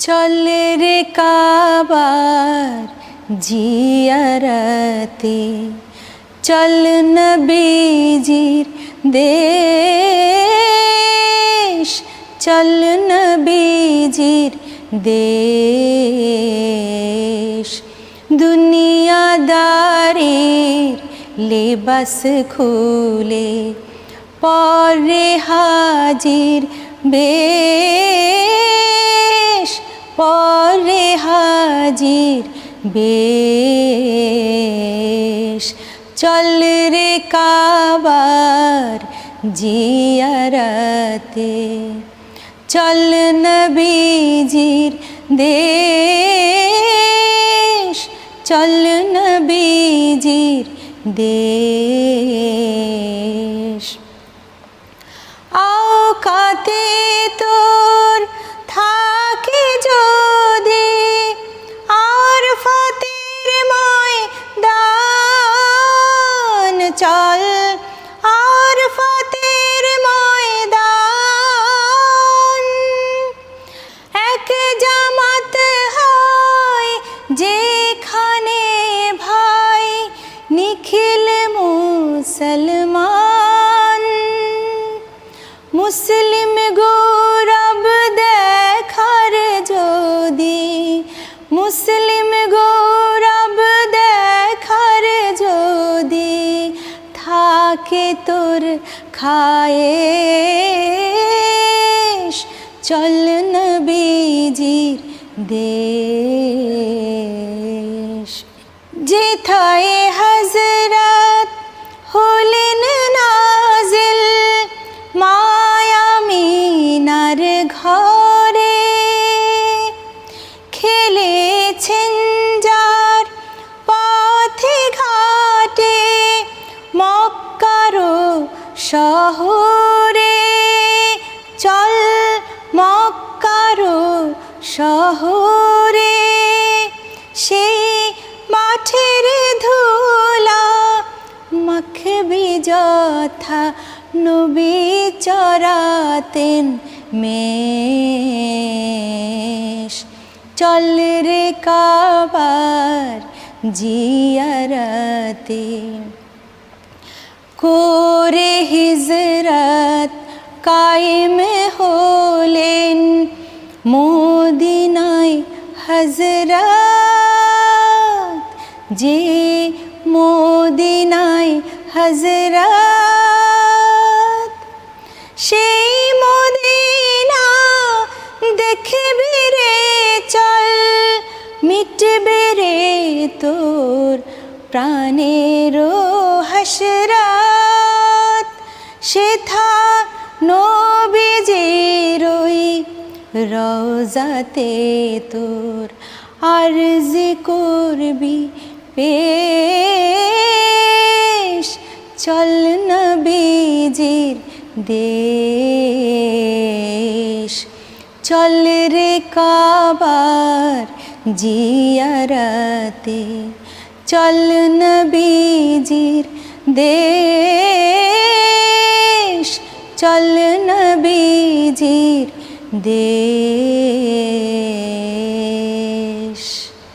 চল রে কাবার জিয়ারতে, চল নবীজির দেশ, চল নবীজির দেশ। দুনিয়াদারির লিবাস খুলে পরে হাজির বেশ, পরে হাজির বেশ। চল রে কাবার জিয়ারতে, চল নবীজির দেশ, চল নবীজির দেশ। আওকাতে তোর থাকে যদি আরফাতের ময়দান, চল আরফাতের ময়দান। এক জামাত হয় যেখানে ভাই নিখিল মুসলমান। মুসলিম গৌরব দেখার যদি, মুসলিম গৌরব দেখার যদি থাকে তোর খায়েশ, চল নবীজির দেশ। যেথায় হযরত হলেন নাজিল মায়ামিনার ঘরে, খেলেছেন যার পথে ঘাটে মক্কার শহরে, চল মক্কার শহরে। সেই মাঠের ধুলা মাখবি যথা নবী চরাতেন মেষ। চল রে কাবার জিয়ারতে, করে হিজরত কায়েম হলেন মদিনায় হযরত। যে মদিনায় হযরত, সেই মদিনা দেখবি রে চল, মিটবে রে তোর প্রাণের হাসরাত। সেথা নবীজির ওই রওজাতে তোর আরজি করবি পেশ, চল নবীজির দেশ। চল রে কাবার জিয়ারতে, চল নবীজির দেশ, চল নবীজির দেশ।